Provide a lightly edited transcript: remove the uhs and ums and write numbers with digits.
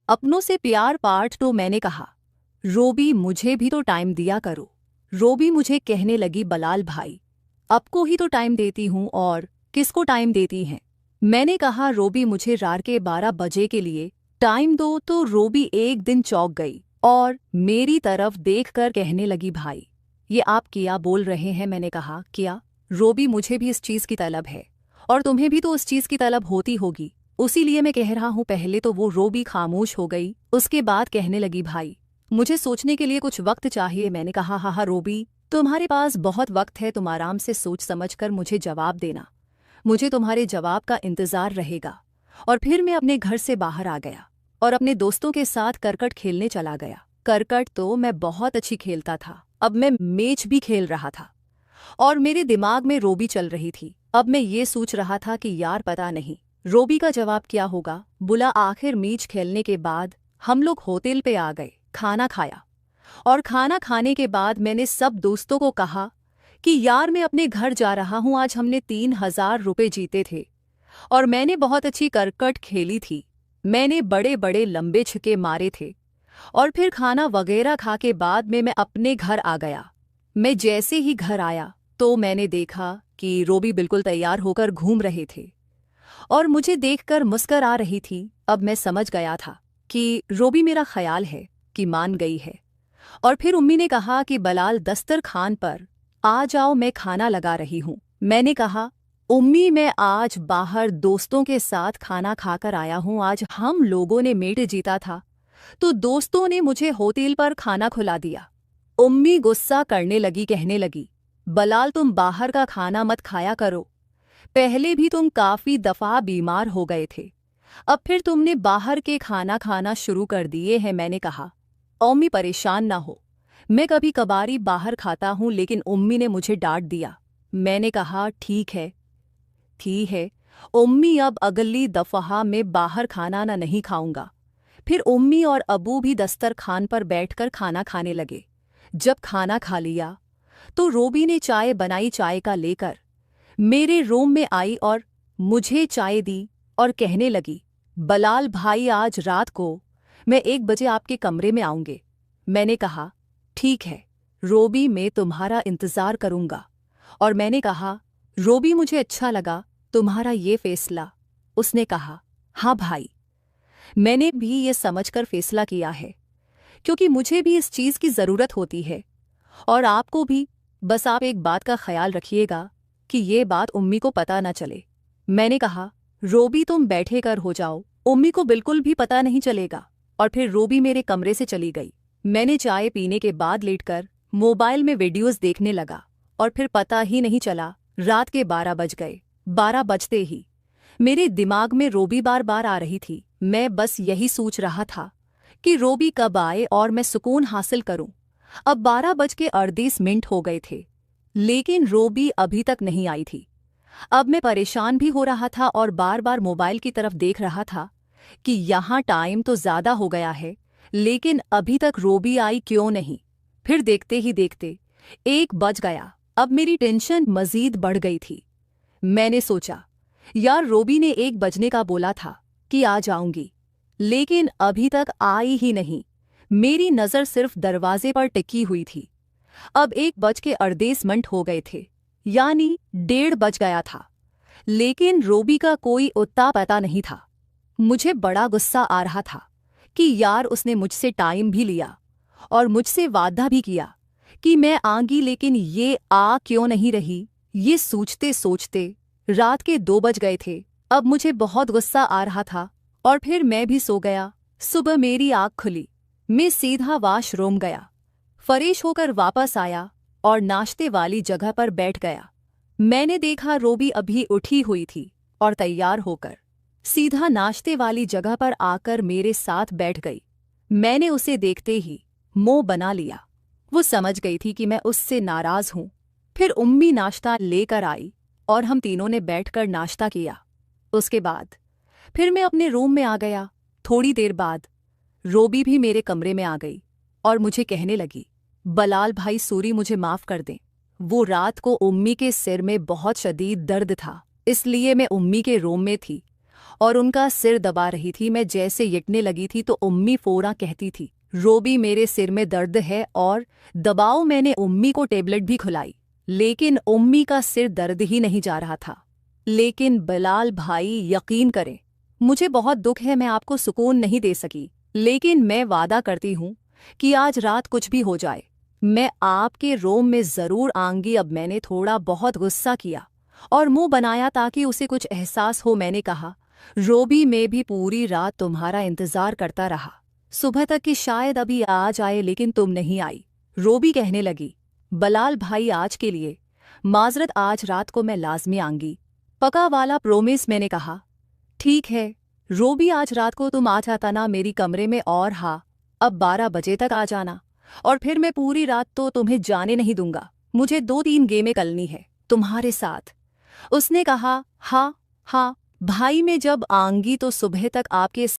अपनों से प्यार पार्ट तो मैंने कहा, रोबी मुझे भी तो टाइम दिया करो। रोबी मुझे कहने लगी, बलाल भाई आपको ही तो टाइम देती हूँ और किसको टाइम देती हैं। मैंने कहा, रोबी मुझे रात के 12 बजे के लिए टाइम दो। तो रोबी एक दिन चौंक गई और मेरी तरफ देखकर कहने लगी, भाई ये आप क्या बोल रहे हैं। मैंने कहा, क्या रोबी मुझे भी इस चीज़ की तलब है और तुम्हें भी तो उस चीज़ की तलब होती होगी, उसी लिए मैं कह रहा हूँ। पहले तो वो रोबी खामोश हो गई, उसके बाद कहने लगी, भाई मुझे सोचने के लिए कुछ वक्त चाहिए। मैंने कहा, हाँ हाँ रोबी तुम्हारे पास बहुत वक्त है, तुम आराम से सोच समझकर मुझे जवाब देना, मुझे तुम्हारे जवाब का इंतज़ार रहेगा। और फिर मैं अपने घर से बाहर आ गया और अपने दोस्तों के साथ करकट खेलने चला गया। करकट तो मैं बहुत अच्छी खेलता था, अब मैं मैच भी खेल रहा था और मेरे दिमाग में रोबी चल रही थी। अब मैं ये सोच रहा था कि यार पता नहीं रोबी का जवाब क्या होगा। बुला आखिर मैच खेलने के बाद हम लोग होटल पे आ गए, खाना खाया और खाना खाने के बाद मैंने सब दोस्तों को कहा कि यार मैं अपने घर जा रहा हूँ, आज हमने 3,000 रुपये जीते थे और मैंने बहुत अच्छी करकट खेली थी, मैंने बड़े बड़े लंबे छक्के मारे थे। और फिर खाना वगैरह खा के बाद में मैं अपने घर आ गया। मैं जैसे ही घर आया तो मैंने देखा कि रोबी बिल्कुल तैयार होकर घूम रहे थे और मुझे देखकर मुस्कुरा रही थी। अब मैं समझ गया था कि रोबी मेरा ख्याल है कि मान गई है। और फिर उम्मी ने कहा कि बलाल दस्तरखान पर आ जाओ, मैं खाना लगा रही हूँ। मैंने कहा, उम्मी मैं आज बाहर दोस्तों के साथ खाना खाकर आया हूँ, आज हम लोगों ने मैच जीता था तो दोस्तों ने मुझे होटल पर खाना खिला दिया। उम्मी गुस्सा करने लगी, कहने लगी, बलाल तुम बाहर का खाना मत खाया करो, पहले भी तुम काफ़ी दफ़ा बीमार हो गए थे, अब फिर तुमने बाहर के खाना खाना शुरू कर दिए हैं। मैंने कहा, उम्मी परेशान ना हो, मैं कभी कभारी बाहर खाता हूँ, लेकिन उम्मी ने मुझे डांट दिया। मैंने कहा, ठीक है उम्मी, अब अगली दफ़ा मैं बाहर खाना ना नहीं खाऊंगा। फिर उम्मी और अबू भी दस्तरखान पर बैठकर खाना खाने लगे। जब खाना खा लिया तो रोबी ने चाय बनाई, चाय का लेकर मेरे रूम में आई और मुझे चाय दी और कहने लगी, बलाल भाई आज रात को मैं 1 बजे आपके कमरे में आऊँगे। मैंने कहा, ठीक है रोबी, मैं तुम्हारा इंतज़ार करूँगा। और मैंने कहा, रोबी मुझे अच्छा लगा तुम्हारा ये फ़ैसला। उसने कहा, हाँ भाई मैंने भी ये समझकर फ़ैसला किया है क्योंकि मुझे भी इस चीज़ की ज़रूरत होती है और आपको भी। बस आप एक बात का ख्याल रखिएगा कि ये बात उम्मी को पता न चले। मैंने कहा, रोबी तुम बैठे कर हो जाओ, उम्मी को बिल्कुल भी पता नहीं चलेगा। और फिर रोबी मेरे कमरे से चली गई। मैंने चाय पीने के बाद लेटकर मोबाइल में वीडियोस देखने लगा और फिर पता ही नहीं चला रात के 12 बज गए। 12 बजते ही मेरे दिमाग में रोबी बार बार आ रही थी। मैं बस यही सोच रहा था कि रोबी कब आए और मैं सुकून हासिल करूं। अब 12:38 हो गए थे लेकिन रोबी अभी तक नहीं आई थी। अब मैं परेशान भी हो रहा था और बार बार मोबाइल की तरफ देख रहा था कि यहाँ टाइम तो ज़्यादा हो गया है लेकिन अभी तक रोबी आई क्यों नहीं। फिर देखते ही देखते 1 बज गया। अब मेरी टेंशन मज़ीद बढ़ गई थी। मैंने सोचा, यार रोबी ने 1 बजने का बोला था कि आ जाऊंगी, लेकिन अभी तक आई ही नहीं। मेरी नज़र सिर्फ दरवाजे पर टिकी हुई थी। अब 1:38 हो गए थे, यानी 1:30 बज गया था, लेकिन रोबी का कोई उत्ता पता नहीं था। मुझे बड़ा गुस्सा आ रहा था कि यार उसने मुझसे टाइम भी लिया और मुझसे वादा भी किया कि मैं आऊंगी, लेकिन ये आ क्यों नहीं रही। ये सोचते सोचते रात के 2 बज गए थे। अब मुझे बहुत गुस्सा आ रहा था और फिर मैं भी सो गया। सुबह मेरी आँख खुली, मैं सीधा वॉशरूम गया, फ्रेश होकर वापस आया और नाश्ते वाली जगह पर बैठ गया। मैंने देखा रोबी अभी उठी हुई थी और तैयार होकर सीधा नाश्ते वाली जगह पर आकर मेरे साथ बैठ गई। मैंने उसे देखते ही मुंह बना लिया। वो समझ गई थी कि मैं उससे नाराज़ हूँ। फिर उम्मी नाश्ता लेकर आई और हम तीनों ने बैठकर नाश्ता किया। उसके बाद फिर मैं अपने रूम में आ गया। थोड़ी देर बाद रोबी भी मेरे कमरे में आ गई और मुझे कहने लगी, बलाल भाई सॉरी, मुझे माफ़ कर दें। वो रात को उम्मी के सिर में बहुत शदीद दर्द था, इसलिए मैं उम्मी के रूम में थी और उनका सिर दबा रही थी। मैं जैसे यटने लगी थी तो उम्मी फौरा कहती थी, रोबी मेरे सिर में दर्द है और दबाओ। मैंने उम्मी को टेबलेट भी खिलाई, लेकिन उम्मी का सिर दर्द ही नहीं जा रहा था। लेकिन बिलाल भाई, यकीन करें, मुझे बहुत दुख है, मैं आपको सुकून नहीं दे सकी, लेकिन मैं वादा करती हूँ कि आज रात कुछ भी हो जाए, मैं आपके रूम में ज़रूर आऊंगी। अब मैंने थोड़ा बहुत गुस्सा किया और मुंह बनाया ताकि उसे कुछ एहसास हो। मैंने कहा, रोबी, मैं भी पूरी रात तुम्हारा इंतज़ार करता रहा, सुबह तक कि शायद अभी आ जाए, लेकिन तुम नहीं आई। रोबी कहने लगी, बलाल भाई, आज के लिए माजरत, आज रात को मैं लाजमी आऊंगी, पका वाला प्रोमिस। मैंने कहा, ठीक है रोबी, आज रात को तुम आ जाता ना मेरी कमरे में, और हाँ, अब 12 बजे तक आ जाना, और फिर मैं पूरी रात तो तुम्हें जाने नहीं दूंगा। मुझे 2-3 गेमें करनी है तुम्हारे साथ। उसने कहा, हाँ हाँ भाई, मैं जब आऊंगी तो सुबह तक आपके